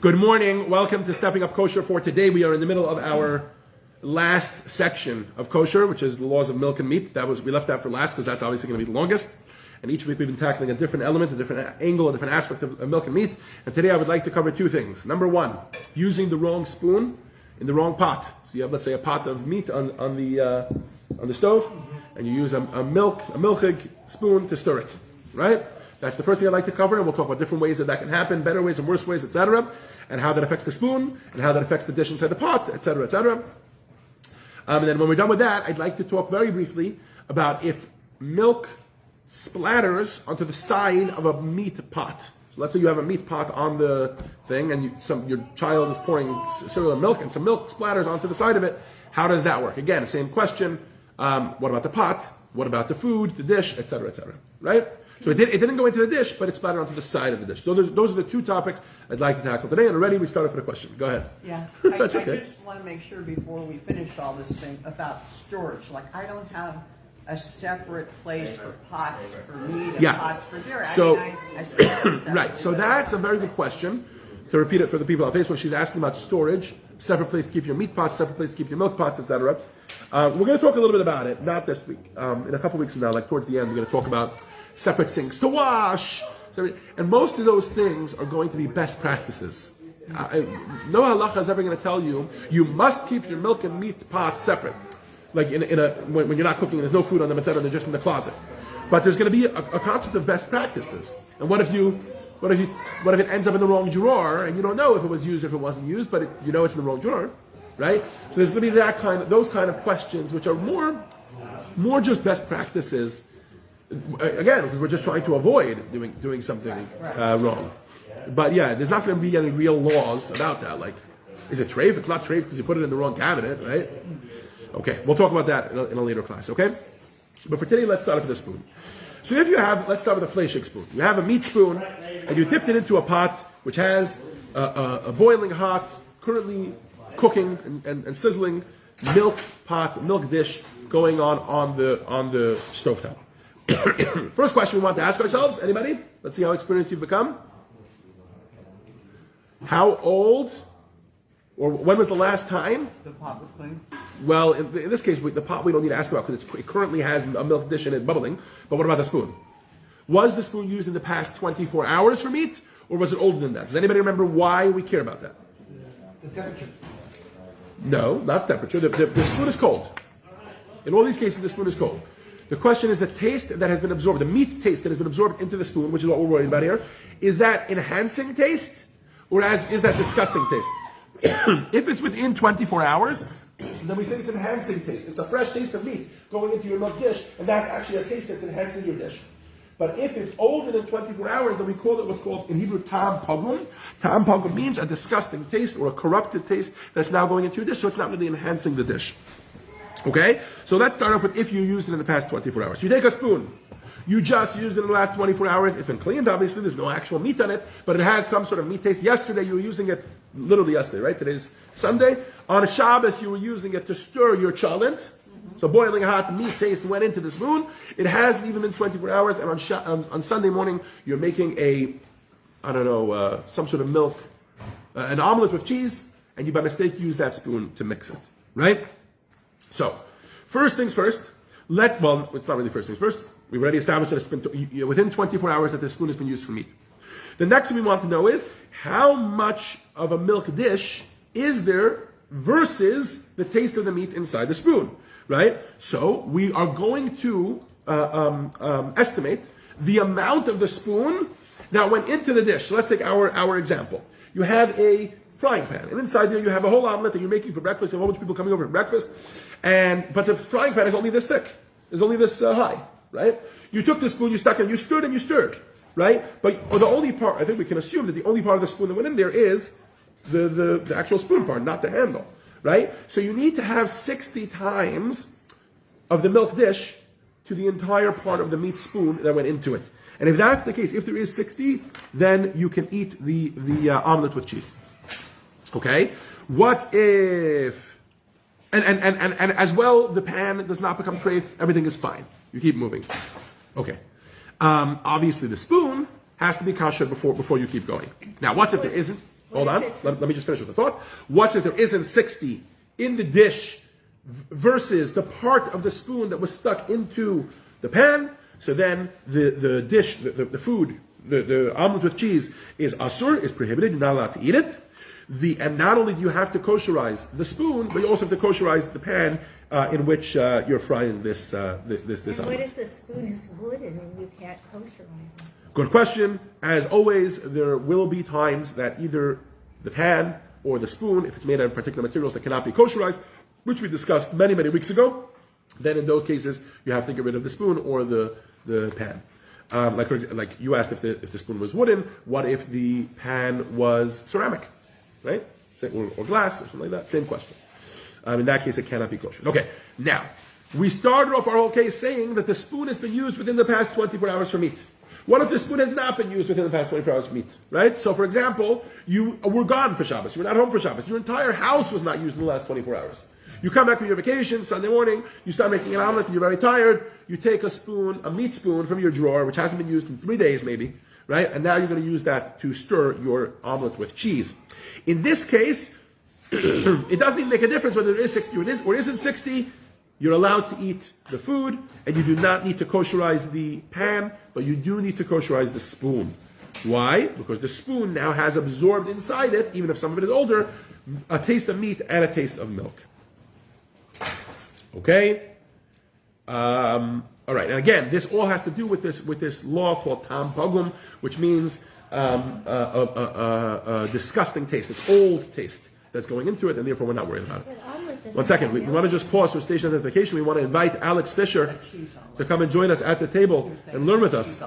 Good morning. Welcome to Stepping Up Kosher. For today, we are in the middle of our last section of Kosher, which is the laws of milk and meat. We left that for last because that's obviously going to be the longest. And each week we've been tackling a different element, a different angle, a different aspect of milk and meat. And today I would like to cover two things. Number one, using the wrong spoon in the wrong pot. So you have, let's say, a pot of meat on the stove, and you use a milchig spoon to stir it, right? That's the first thing I'd like to cover, and we'll talk about different ways that can happen, better ways and worse ways, etc., and how that affects the spoon, and how that affects the dish inside the pot, etc., etc. And then when we're done with that, I'd like to talk very briefly about if milk splatters onto the side of a meat pot. So let's say you have a meat pot on the thing, and your child is pouring cereal and milk, and some milk splatters onto the side of it. How does that work? Again, same question. What about the pot? What about the food, the dish, etc., etc., right? So it didn't go into the dish, but it splattered onto the side of the dish. So those are the two topics I'd like to tackle today. And already we started for the question. Go ahead. Yeah, That's I okay. just want to make sure before we finish all this thing about storage. Like, I don't have a separate place for pots for meat and pots for dairy. So, I store it right. So that's a very good question. To repeat it for the people on Facebook, she's asking about storage, separate place to keep your meat pots, separate place to keep your milk pots, etc. We're going to talk a little bit about it, not this week. In a couple weeks from now, like towards the end, we're going to talk about separate sinks to wash. And most of those things are going to be best practices. No halacha is ever going to tell you, you must keep your milk and meat pots separate. Like when you're not cooking and there's no food on them, etc., they're just in the closet. But there's going to be a concept of best practices. And what if it ends up in the wrong drawer and you don't know if it was used or if it wasn't used, but you know it's in the wrong drawer, right? So there's going to be those kind of questions, which are more just best practices. Again, because we're just trying to avoid doing something wrong. But yeah, there's not going to be any real laws about that. Like, is it treif? It's not treif because you put it in the wrong cabinet, right? Okay, we'll talk about that in a later class, okay? But for today, let's start with the spoon. So if you have, let's start with a fleshig spoon. You have a meat spoon, and you dipped it into a pot which has a boiling hot, currently cooking and sizzling milk dish going on the stovetop. First question we want to ask ourselves, anybody? Let's see how experienced you've become. How old, or when was the last time? The pot was clean. Well, in this case, the pot we don't need to ask about because it currently has a milk dish in it bubbling. But what about the spoon? Was the spoon used in the past 24 hours for meat, or was it older than that? Does anybody remember why we care about that? The temperature. No, not temperature. The spoon is cold. In all these cases, the spoon is cold. The question is the taste that has been absorbed, the meat taste that has been absorbed into the spoon, which is what we're worried about here. Is that enhancing taste, or is that disgusting taste? If it's within 24 hours, then we say it's enhancing taste. It's a fresh taste of meat going into your milk dish, and that's actually a taste that's enhancing your dish. But if it's older than 24 hours, then we call it what's called in Hebrew tam pogum. Tam pogum means a disgusting taste or a corrupted taste that's now going into your dish, so it's not really enhancing the dish. Okay? So let's start off with if you used it in the past 24 hours. You take a spoon. You just used it in the last 24 hours. It's been cleaned, obviously. There's no actual meat on it, but it has some sort of meat taste. Yesterday, you were using it, literally yesterday, right? Today's Sunday. On Shabbos, you were using it to stir your chalent. So boiling hot meat taste went into the spoon. It hasn't even been 24 hours. And on Sunday morning, you're making some sort of milk, an omelet with cheese, and you by mistake use that spoon to mix it, right? So, first things first, it's not really first things first. We've already established that it's been within 24 hours that the spoon has been used for meat. The next thing we want to know is how much of a milk dish is there versus the taste of the meat inside the spoon, right? So we are going to estimate the amount of the spoon that went into the dish. So let's take our example. You have a frying pan, and inside there you have a whole omelet that you're making for breakfast. You have a whole bunch of people coming over for breakfast, but the frying pan is only this thick. It's only this high, right? You took the spoon, you stuck it, you stirred, right? But the only part, I think we can assume that the only part of the spoon that went in there is the actual spoon part, not the handle, right? So you need to have 60 times of the milk dish to the entire part of the meat spoon that went into it. And if that's the case, if there is 60, then you can eat the omelet with cheese. Okay? What if, and as well, the pan does not become treif, everything is fine. You keep moving. Okay. Obviously the spoon has to be kosher before you keep going. Now, what if there isn't? Hold on. Let me just finish with the thought. What's if there isn't 60 in the dish versus the part of the spoon that was stuck into the pan? So then the dish, the food, the omelet with cheese is asur, is prohibited. You're not allowed to eat it. And not only do you have to kosherize the spoon, but you also have to kosherize the pan in which you're frying this omelet. What if the spoon is wooden and you can't kosherize it? Good question. As always, there will be times that either the pan or the spoon, if it's made out of particular materials that cannot be kosherized, which we discussed many, many weeks ago, then in those cases you have to get rid of the spoon or the pan. Like for example, like you asked if the spoon was wooden, what if the pan was ceramic, right? Or glass or something like that? Same question. In that case, it cannot be kosher. Okay, now we started off our whole case saying that the spoon has been used within the past 24 hours for meat. What if the spoon has not been used within the past 24 hours for meat, right? So, for example, you were gone for Shabbos. You were not home for Shabbos. Your entire house was not used in the last 24 hours. You come back from your vacation, Sunday morning, you start making an omelet, and you're very tired. You take a meat spoon from your drawer, which hasn't been used in 3 days maybe, right? And now you're going to use that to stir your omelet with cheese. In this case, it doesn't even make a difference whether it is 60 or isn't 60. You're allowed to eat the food, and you do not need to kosherize the pan, but you do need to kosherize the spoon. Why? Because the spoon now has absorbed inside it, even if some of it is older, a taste of meat and a taste of milk. Okay? All right, and again, this all has to do with this law called tam pogum, which means a disgusting taste. It's old taste that's going into it, and therefore we're not worried about it. One second, we want to just pause for station identification. We want to invite Alex Fisher to come and join us at the table and learn with us.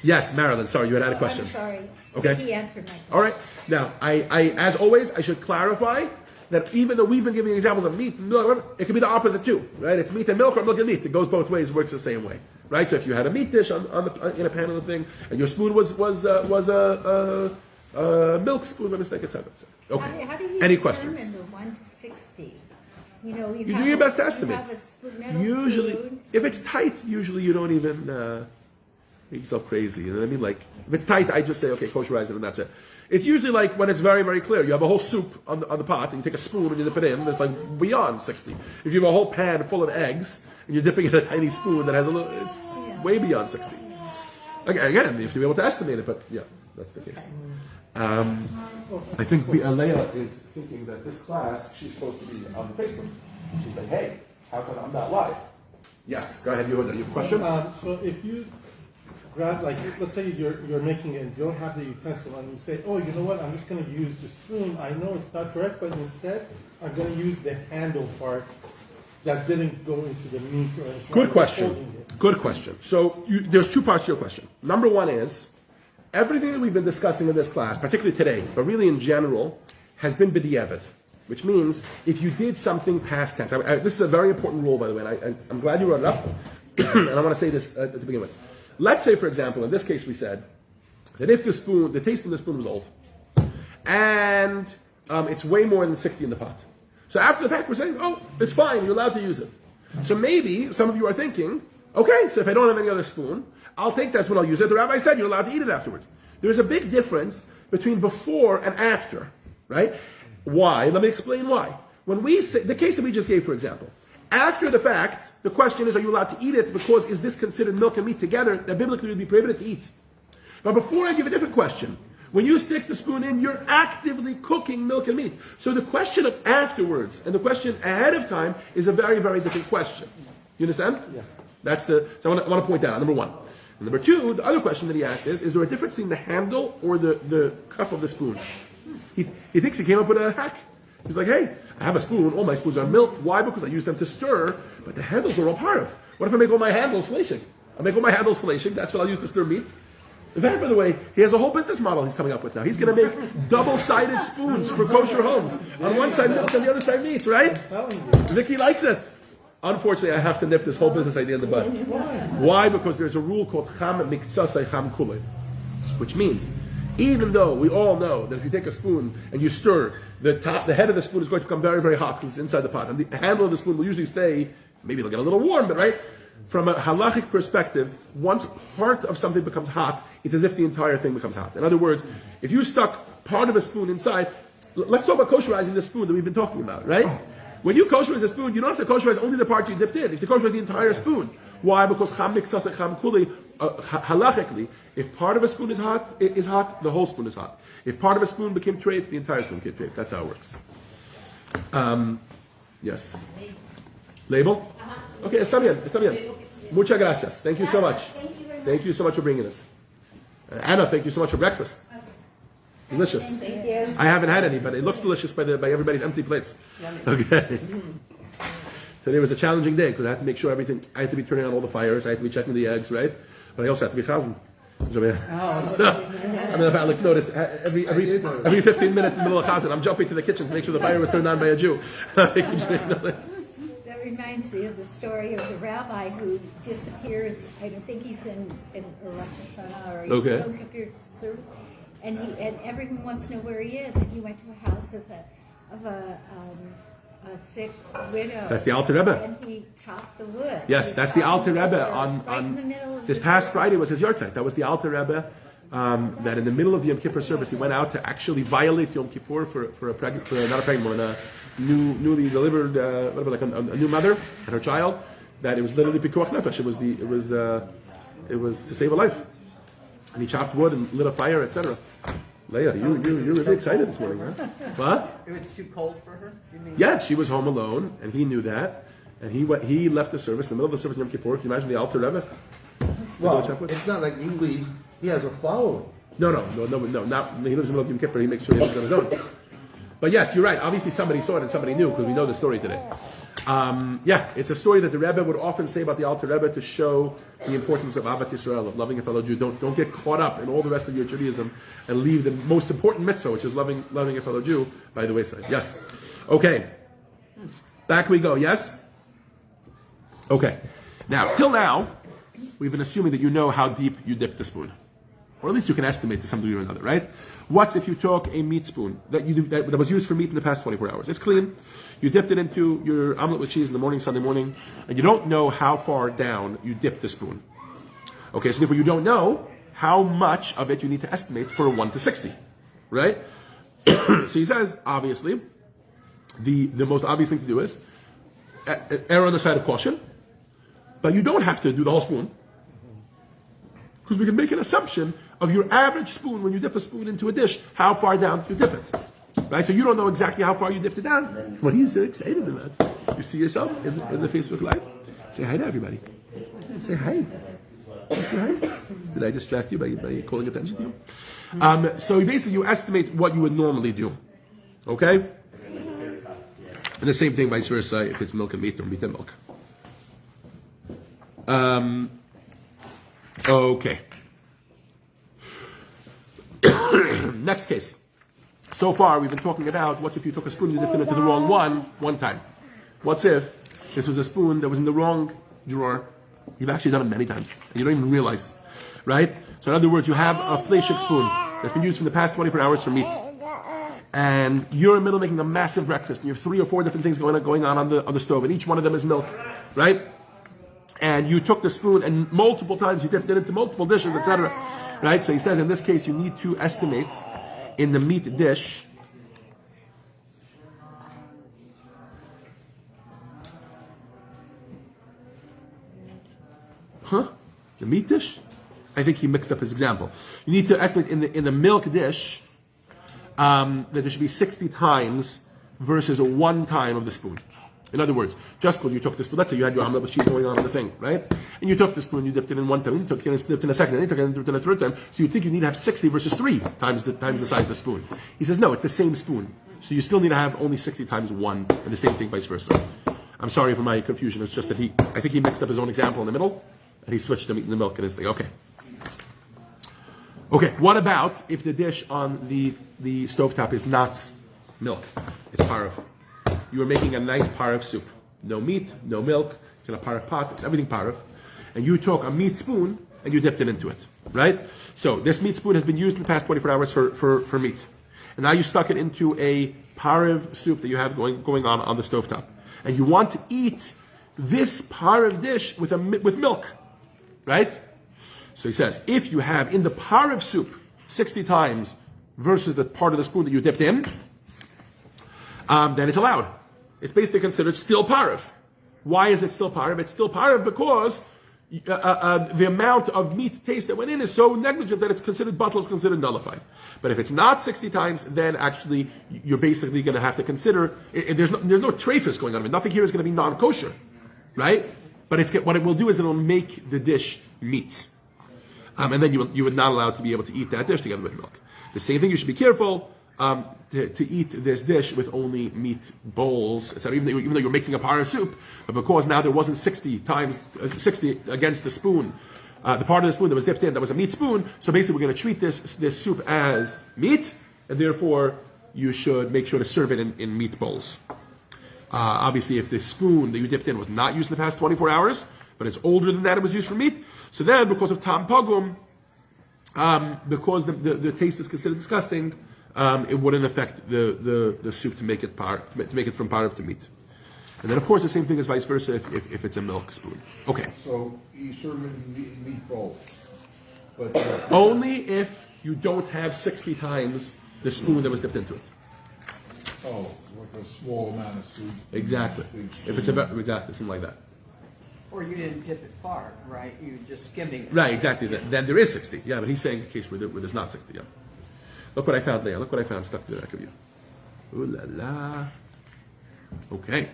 Yes, Marilyn, sorry, you had a question. I'm sorry. Okay. He answered my question. All right. Now, I as always, I should clarify that even though we've been giving examples of meat and milk, it could be the opposite too, right? It's meat and milk or milk and meat. It goes both ways, works the same way, right? So if you had a meat dish in a pan of the thing, and your spoon was a milk spoon by mistake, etc. Okay. How do you Any determine questions? the 1 to 60? You know, You do your best you estimate. have a metal Usually, spoon. if it's tight, usually you don't even make yourself crazy. You know what I mean? Like, if it's tight, I just say, okay, kosherize it, and that's it. It's usually like when it's very, very clear. You have a whole soup on the pot, and you take a spoon and you dip it in, it's like beyond 60. If you have a whole pan full of eggs, and you're dipping in a tiny spoon that has a little, it's way beyond 60. Again, you have to be able to estimate it, but yeah, that's the case. I think Leia is thinking that this class, she's supposed to be on Facebook. She's like, hey, how come I'm not live? Yes, go ahead, you have a question? So if you grab, like, let's say you're making it and you don't have the utensil, and you say, oh, you know what, I'm just going to use the spoon. I know it's not correct, but instead, I'm going to use the handle part that didn't go into the meat or anything. Good question. Good question. So there's two parts to your question. Number one is, everything that we've been discussing in this class, particularly today, but really in general, has been b'diavad, which means if you did something past tense. This is a very important rule, by the way, and I'm glad you brought it up, and I want to say this to begin with. Let's say, for example, in this case we said that if the taste in the spoon was old, and it's way more than 60 in the pot. So after the fact, we're saying, oh, it's fine, you're allowed to use it. So maybe some of you are thinking, okay, so if I don't have any other spoon, I'll take that spoon, I'll use it. The rabbi said you're allowed to eat it afterwards. There's a big difference between before and after, right? Why? Let me explain why. When we say, the case that we just gave, for example, after the fact, the question is, are you allowed to eat it because is this considered milk and meat together that biblically would be prohibited to eat? But before I give a different question, when you stick the spoon in, you're actively cooking milk and meat. So the question of afterwards and the question ahead of time is a very, very different question. You understand? Yeah. So I want to point that out, number one. And number two, the other question that he asked is there a difference between the handle or the cup of the spoon? He thinks he came up with a hack. He's like, hey, I have a spoon, all my spoons are milk. Why? Because I use them to stir, but the handles are all part of. What if I make all my handles fleshig? I make all my handles fleshig, that's what I'll use to stir meat. In fact, by the way, he has a whole business model he's coming up with now. He's going to make double-sided spoons for kosher homes. On one side milk, on the other side meat, right? Vicky likes it. Unfortunately, I have to nip this whole business idea in the bud. Why? Because there's a rule called cham miktsasai cham kulei, which means even though we all know that if you take a spoon and you stir, the head of the spoon is going to become very, very hot because it's inside the pot, and the handle of the spoon will usually stay. Maybe it'll get a little warm, but right. from a halachic perspective, once part of something becomes hot, it's as if the entire thing becomes hot. In other words, if you stuck part of a spoon inside, let's talk about kosherizing the spoon that we've been talking about, right? When you kosherize a spoon, you don't have to kosherize only the part you dipped in. You have to kosherize the entire spoon. Why? Because cham miksas and cham kuli, halachically, if part of a spoon is hot, the whole spoon is hot. If part of a spoon became treif, the entire spoon became treif. That's how it works. Yes. Label? Okay, está bien. Muchas gracias. Thank you so much. Thank you so much for bringing us. Anna, thank you so much for breakfast. Delicious. Thank you. I haven't had any, but it looks delicious by everybody's empty plates. Okay. Today was a challenging day because I had to make sure everything. I had to be turning on all the fires. I had to be checking the eggs, right? But I also had to be chazen. I mean, if Alex noticed, every 15 minutes in the middle of chazen, I'm jumping to the kitchen to make sure the fire was turned on by a Jew. That reminds me of the story of the rabbi who disappears. I don't think he's in Rosh Hashanah or Yom Kippur service, and everyone wants to know where he is. And he went to a house of a sick widow. That's the Alter Rebbe. And he chopped the wood. Yes, that's the Alter Rebbe right in the middle of this past Friday was his yahrzeit. That was the Alter Rebbe. That in the middle of the Yom Kippur service, he went out to actually violate Yom Kippur for not a pregnant woman, a newly delivered, a new mother and her child. That it was literally pikuach nefesh. It was to save a life, and he chopped wood and lit a fire, etc. Leah, you're really excited this morning, huh? What? It was too cold for her? You mean? Yeah, she was home alone, and he knew that, and he left the service in the middle of the service in Yom Kippur. Can you imagine the Alter Rebbe? Well, it's not like he leaves. He has a following. No. Not, he lives in the middle of Yom Kippur. He makes sure he lives on his own. But yes, you're right. Obviously, somebody saw it and somebody knew because we know the story today. It's a story that the Rebbe would often say about the Alter Rebbe to show the importance of Ahavat Yisrael, of loving a fellow Jew. Don't get caught up in all the rest of your Judaism and leave the most important mitzvah, which is loving a fellow Jew, by the wayside. Yes. Okay. Back we go. Yes. Okay. Now, till now, we've been assuming that you know how deep you dip the spoon. Or at least you can estimate to some degree or another, right? What's if you took a meat spoon that was used for meat in the past 24 hours? It's clean. You dipped it into your omelet with cheese in the morning, Sunday morning, and you don't know how far down you dipped the spoon. Okay, so therefore you don't know how much of it you need to estimate for a 1 to 60, right? So he says, obviously, the most obvious thing to do is err on the side of caution, but you don't have to do the whole spoon. Because we can make an assumption of your average spoon when you dip a spoon into a dish, how far down you dip it. Right? So you don't know exactly how far you dipped it down. What are you so excited about? You see yourself in the Facebook Live? Say hi to everybody. Say hi. Say hi. Did I distract you by calling attention to you? So basically you estimate what you would normally do. Okay? And the same thing vice versa if it's milk and meat or meat and milk. Okay. Next case. So far, we've been talking about what's if you took a spoon and you dipped it into the wrong one time. What's if this was a spoon that was in the wrong drawer? You've actually done it many times, and you don't even realize, right? So in other words, you have a fleishik spoon that's been used for the past 24 hours for meat, and you're in the middle of making a massive breakfast, and you have 3 or 4 different things going on the stove, and each one of them is milk, right? And you took the spoon and multiple times you dipped it into multiple dishes, etc. Right? So he says in this case you need to estimate in the meat dish the meat dish? I think he mixed up his example. You need to estimate in the milk dish that there should be 60 times versus a 1 time of the spoon. In other words, just because you took the spoon, let's say you had your omelet with cheese going on the thing, right? And you took the spoon, you dipped it in 1 time, you took it, dipped it in a second, and you took it and dipped it in a 3rd time. So you think you need to have 60 versus 3 times the size of the spoon. He says, no, it's the same spoon. So you still need to have only 60 times 1, and the same thing vice versa. I'm sorry for my confusion. It's just that I think he mixed up his own example in the middle, and he switched the meat and the milk in his thing. Okay, what about if the dish on the stovetop is not milk? It's parav. You are making a nice parav soup. No meat, no milk. It's in a parav pot. It's everything parav. And you took a meat spoon and you dipped it into it, right? So this meat spoon has been used in the past 24 hours for meat. And now you stuck it into a parav soup that you have going on the stovetop. And you want to eat this parav dish with milk, right? So he says, if you have in the parav soup 60 times versus the part of the spoon that you dipped in, then it's allowed. It's basically considered still parav. Why is it still parav? It's still parav because the amount of meat taste that went in is so negligent that it's considered bottle, is considered nullified. But if it's not 60 times, then actually you're basically going to have to consider, there's no trephus going on. Nothing here is going to be non-kosher, right? But what it will do is it'll make the dish meat. And then you would not allowed to be able to eat that dish together with milk. The same thing, you should be careful to eat this dish with only meat bowls, even though you're making a par of soup, but because now there wasn't 60 against the spoon, the part of the spoon that was dipped in, that was a meat spoon, so basically we're going to treat this soup as meat, and therefore you should make sure to serve it in meat bowls. Obviously, if the spoon that you dipped in was not used in the past 24 hours, but it's older than that, it was used for meat, so then because of tam pagum, because the taste is considered disgusting, it wouldn't affect the soup to make it from parav to meat. And then of course the same thing is vice versa if it's a milk spoon. Okay. So you serve it in meatballs, but Only if you don't have 60 times the spoon that was dipped into it. like a small amount of soup. Exactly. If it's exactly something like that. Or you didn't dip it far, right? You were just skimming it. Right. Exactly. Then there is 60. Yeah, but he's saying the case where there's not 60. Yeah. Look what I found there. Look what I found stuck to the back of you. Ooh la la. Okay.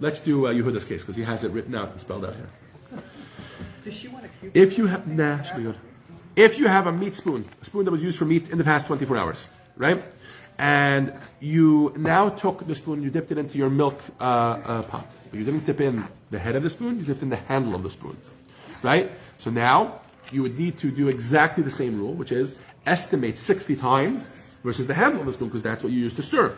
Let's do Yehuda's case because he has it written out and spelled out here. Does she want a cube? If you have should be good. If you have a meat spoon, a spoon that was used for meat in the past 24 hours, right? And you now took the spoon, you dipped it into your milk pot. But you didn't dip in the head of the spoon, you dipped in the handle of the spoon, right? So now you would need to do exactly the same rule, which is estimate 60 times versus the handle of the spoon, because that's what you use to stir.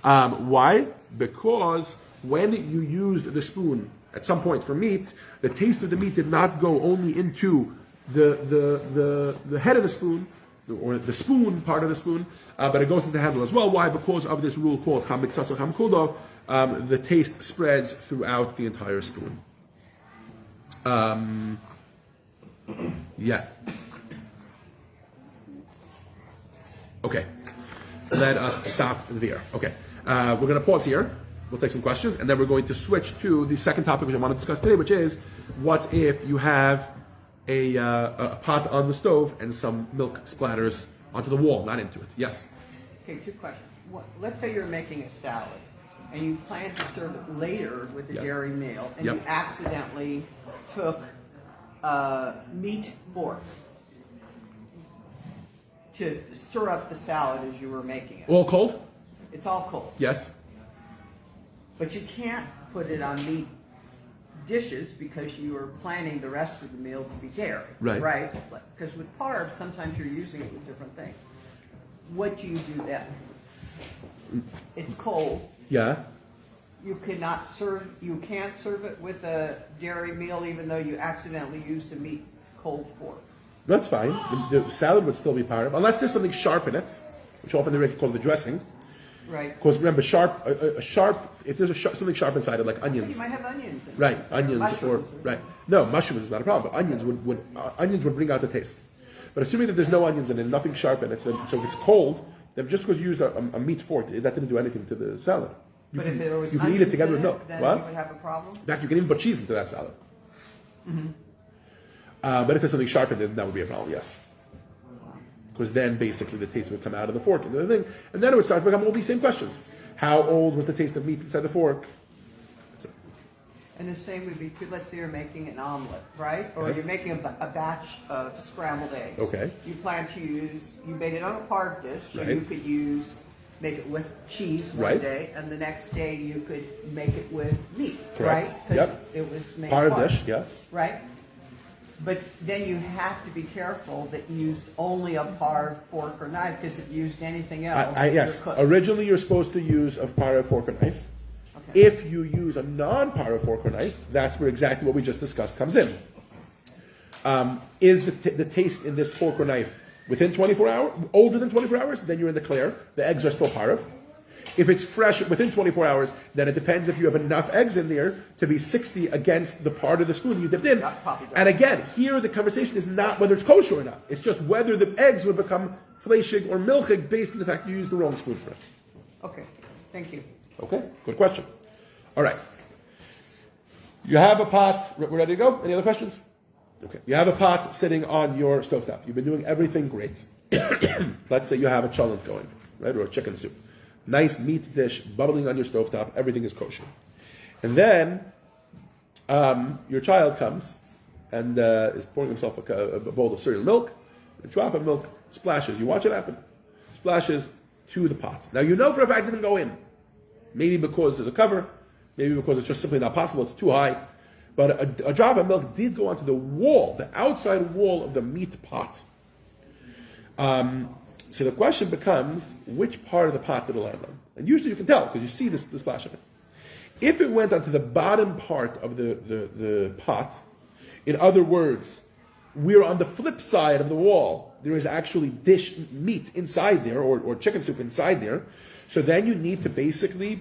Why? Because when you used the spoon at some point for meat, the taste of the meat did not go only into the head of the spoon, or the spoon part of the spoon, but it goes into the handle as well. Why? Because of this rule called Cham Miktsasa Cham Kudo, the taste spreads throughout the entire spoon. Yeah. Okay. Let us stop there. Okay. We're going to pause here. We'll take some questions, and then we're going to switch to the second topic which I want to discuss today, which is what if you have a pot on the stove and some milk splatters onto the wall, not into it. Yes? Okay, two questions. Let's say you're making a salad, and you plan to serve it later with a Yes. dairy meal, and Yep. you accidentally took a meat fork to stir up the salad as you were making it. All cold? It's all cold. Yes. But you can't put it on meat dishes because you are planning the rest of the meal to be dairy. Right. Right? Because with parb, sometimes you're using it with different things. What do you do then? It's cold. Yeah. You can't serve it with a dairy meal even though you accidentally used a meat cold fork. That's fine. The salad would still be part of, unless there's something sharp in it, which often there is called the dressing. Right. Because remember, if there's something sharp inside it, like You onions. might have onions in it. Right, onions Mushrooms. right. No, mushrooms is not a problem, but onions would bring out the taste. But assuming that there's no onions in it, nothing sharp in it, so if it's cold, then just because you used a meat fork, that didn't do anything to the salad. But if there was you can eat onions it together in with milk. then What? you would have a problem? In fact, you can even put cheese into that salad. But if there's something sharp in it, that would be a problem, yes. Because then basically the taste would come out of the fork and the thing, and then it would start to become all these same questions. How old was the taste of meat inside the fork? And the same would be true, let's say you're making an omelet, right? Or Yes. you're making a batch of scrambled eggs. Okay. You plan to you made it on a parb dish, so you Right. could make it with cheese one Right. day, and the next day you could make it with meat, Correct. right? 'Cause Yep. it was made Part of parb, dish, yeah. Right? But then you have to be careful that you used only a parb fork or knife, because if you used anything else, Yes. you're cooked. Originally, you're supposed to use a para fork or knife. Okay. If you use a non-para fork or knife, that's where exactly what we just discussed comes in. Is the taste in this fork or knife within 24 hours, older than 24 hours? Then you're in the clear. The eggs are still parav. If it's fresh within 24 hours, then it depends if you have enough eggs in there to be 60 against the part of the spoon you dipped in. And again, here the conversation is not whether it's kosher or not. It's just whether the eggs would become fleshig or milchig based on the fact you used the wrong spoon for it. Okay, thank you. Okay, good question. All right. You have a pot. We're ready to go? Any other questions? Okay. You have a pot sitting on your stovetop. You've been doing everything great. Let's say you have a cholent going, right, or a chicken soup. Nice meat dish bubbling on your stovetop. Everything is kosher. And then your child comes and is pouring himself a bowl of cereal milk. A drop of milk splashes. You watch it happen. Splashes to the pot. Now you know for a fact it didn't go in. Maybe because there's a cover. Maybe because it's just simply not possible. It's too high. But a drop of milk did go onto the wall, the outside wall of the meat pot. So the question becomes, which part of the pot did it land on? And usually you can tell, because you see the splash of it. If it went onto the bottom part of the pot, in other words, we're on the flip side of the wall. There is actually dish meat inside there, or chicken soup inside there. So then you need to basically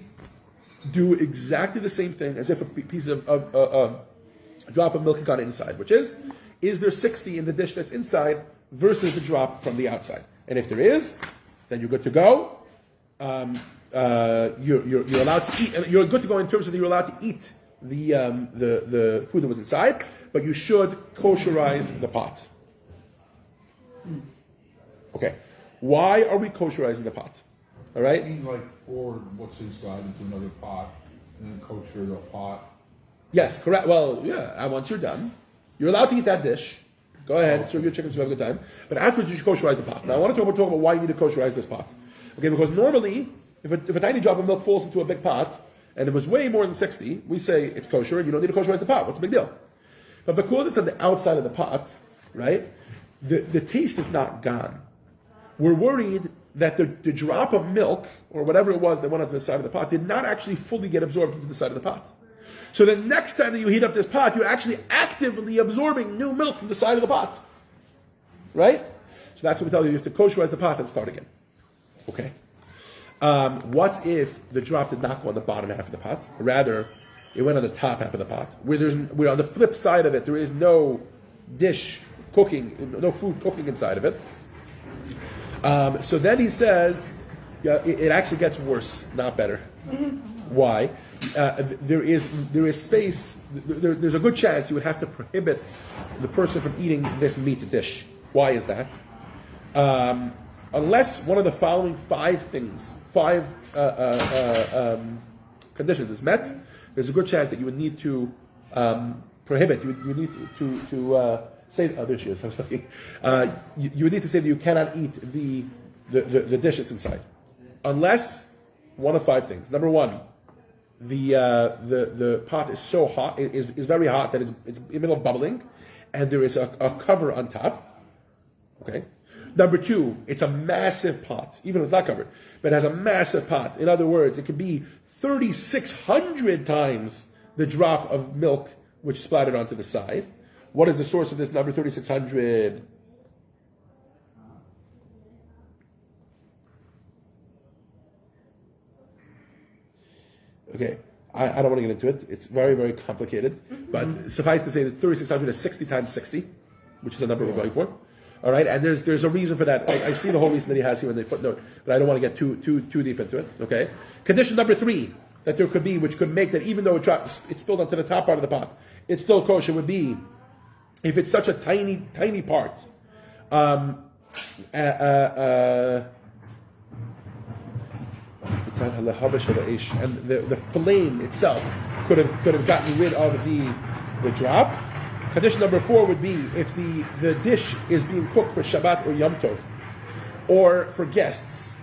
do exactly the same thing as if a piece of a drop of milk had gone inside, which is there 60 in the dish that's inside versus the drop from the outside? And if there is, then you're good to go. You're allowed to eat. You're good to go in terms of you're allowed to eat the food that was inside, but you should kosherize the pot. Okay, why are we kosherizing the pot? All right. You mean like pour what's inside into another pot and then kosher the pot? Yes, correct. Well, yeah. And once you're done, you're allowed to eat that dish. Go ahead, serve your chicken soup, have a good time. But afterwards, you should kosherize the pot. Now, I want to talk about why you need to kosherize this pot. Okay, because normally, if a tiny drop of milk falls into a big pot, and it was way more than 60, we say it's kosher, and you don't need to kosherize the pot. What's the big deal? But because it's on the outside of the pot, right, the taste is not gone. We're worried that the drop of milk, or whatever it was that went onto the side of the pot, did not actually fully get absorbed into the side of the pot. So the next time that you heat up this pot, you're actually actively absorbing new milk from the side of the pot. Right? So that's what we tell you. You have to kosherize the pot and start again. Okay. What if the drop did not go on the bottom half of the pot? Rather, it went on the top half of the pot. We're on the flip side of it. There is no dish cooking, no food cooking inside of it. So then he says, yeah, it actually gets worse, not better. Why? There is space. There's a good chance you would have to prohibit the person from eating this meat dish. Why is that? Unless one of the following five conditions is met, there's a good chance that you would need to prohibit. You would need to say. Oh, there she is. I was looking. You would need to say that you cannot eat the dish that's inside, unless one of five things. Number one, the pot is so hot, is very hot that it's in the middle of bubbling, and there is a cover on top. Okay. Number two, it's a massive pot, even if it's not covered, but it has a massive pot. In other words, it could be 3,600 times the drop of milk which splattered onto the side. What is the source of this number 3,600? Okay, I don't want to get into it. It's very, very complicated. But suffice to say that 3,600 is 60 times 60, which is the number we're going for. All right, and there's a reason for that. I see the whole reason that he has here in the footnote, but I don't want to get too deep into it. Okay. Condition number 3 that there could be, which could make that even though it spilled onto the top part of the pot, it's still kosher, would be if it's such a tiny part. It's not and the flame itself could have gotten rid of the drop. Condition number 4 would be if the dish is being cooked for Shabbat or Yom Tov, or for guests.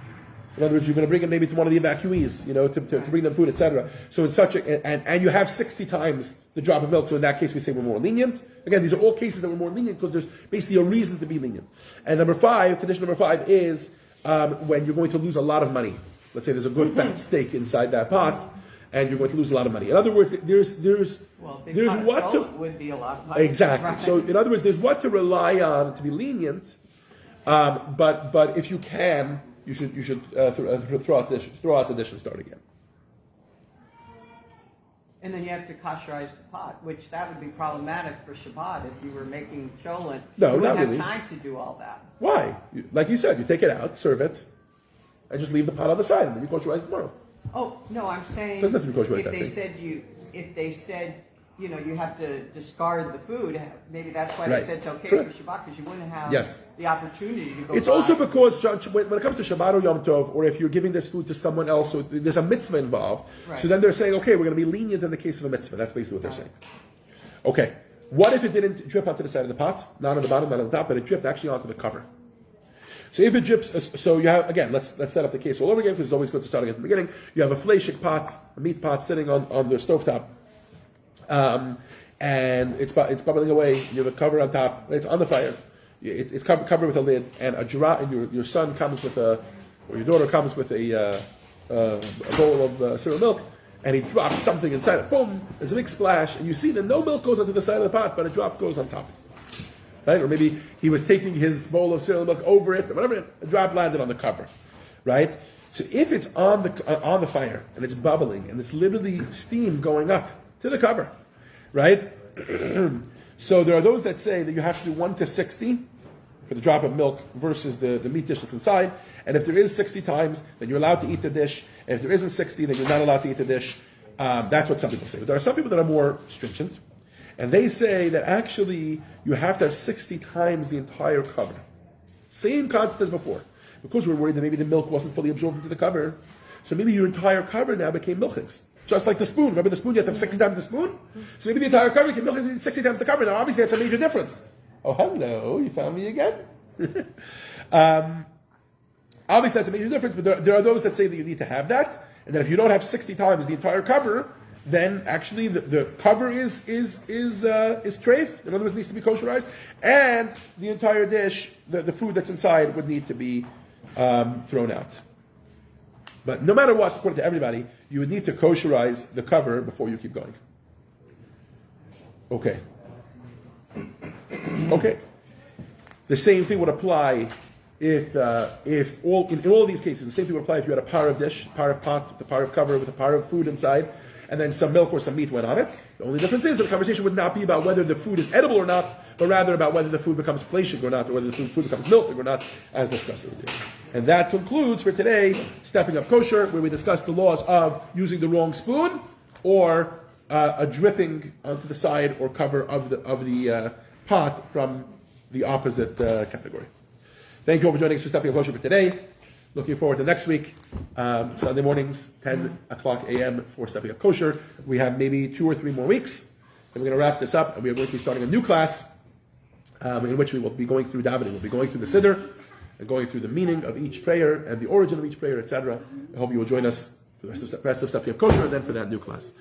In other words, you're going to bring it maybe to one of the evacuees, to bring them food, etc. So it's such and you have 60 times the drop of milk. So in that case, we say we're more lenient. Again, these are all cases that we're more lenient because there's basically a reason to be lenient. And condition number 5 is when you're going to lose a lot of money. Let's say there's a good fat steak inside that pot, and you're going to lose a lot of money. In other words, there's what to would be a lot of money. Exactly. Right. So in other words, there's what to rely on to be lenient, but if you can, you should throw out the dish and start again. And then you have to kosherize the pot, which that would be problematic for Shabbat if you were making cholent. No, you wouldn't not have really. time to do all that. Why? Like you said, you take it out, serve it, and just leave the pot on the side, and then you kosherize tomorrow. Oh, no, I'm saying, Doesn't have to be kosher like if that they thing. if they said, you know, you have to discard the food, maybe that's why Right. they said it's okay Correct. for Shabbat, because you wouldn't have Yes. the opportunity to go It's buy. also because, John, when it comes to Shabbat or Yom Tov, or if you're giving this food to someone else, so there's a mitzvah involved. Right. So then they're saying, okay, we're going to be lenient in the case of a mitzvah. That's basically what they're saying. Okay. What if it didn't drip onto the side of the pot? Not on the bottom, not on the top, but it dripped actually onto the cover. So if it drips, so you have, again, let's set up the case all over again, because it's always good to start again at the beginning. You have a fleshik pot, a meat pot sitting on the stovetop. And it's bubbling away. You have a cover on top. It's on the fire. It's covered with a lid, and and your son comes with or your daughter comes with a bowl of cereal milk, and he drops something inside it. Boom! There's a big splash, and you see that no milk goes onto the side of the pot, but a drop goes on top. Right? Or maybe he was taking his bowl of cereal milk over it, or whatever. A drop landed on the cover. Right? So if it's on the fire and it's bubbling and it's literally steam going up to the cover, right? So there are those that say that you have to do 1 to 60 for the drop of milk versus the meat dish that's inside. And if there is 60 times, then you're allowed to eat the dish. And if there isn't 60, then you're not allowed to eat the dish. That's what some people say. But there are some people that are more stringent. And they say that actually you have to have 60 times the entire cover. Same concept as before. Because we're worried that maybe the milk wasn't fully absorbed into the cover. So maybe your entire cover now became milchings. Just like the spoon. Remember the spoon? You have to have 60 times the spoon? So maybe the entire cover became milchings 60 times the cover. Now obviously that's a major difference. Oh, hello. You found me again? Obviously that's a major difference, but there are those that say that you need to have that. And that if you don't have 60 times the entire cover, then actually the cover is treif. In other words, it needs to be kosherized, and the entire dish, the food that's inside, would need to be thrown out. But no matter what, according to everybody, you would need to kosherize the cover before you keep going. Okay. Okay. The same thing would apply in all these cases. The same thing would apply if you had a par of dish, par of pot, the par of cover with a par of food inside, and then some milk or some meat went on it. The only difference is that the conversation would not be about whether the food is edible or not, but rather about whether the food becomes fleshig or not, or whether the food becomes milking or not, as discussed earlier. And that concludes for today, Stepping Up Kosher, where we discussed the laws of using the wrong spoon, or a dripping onto the side or cover of the pot from the opposite category. Thank you all for joining us for Stepping Up Kosher for today. Looking forward to next week, Sunday mornings, 10 o'clock a.m. for Stepping Up Kosher. We have maybe 2 or 3 more weeks, and we're going to wrap this up, and we are going to be starting a new class in which we will be going through davening. We'll be going through the Siddur, and going through the meaning of each prayer, and the origin of each prayer, etc. I hope you will join us for the rest of Stepping Up Kosher, and then for that new class.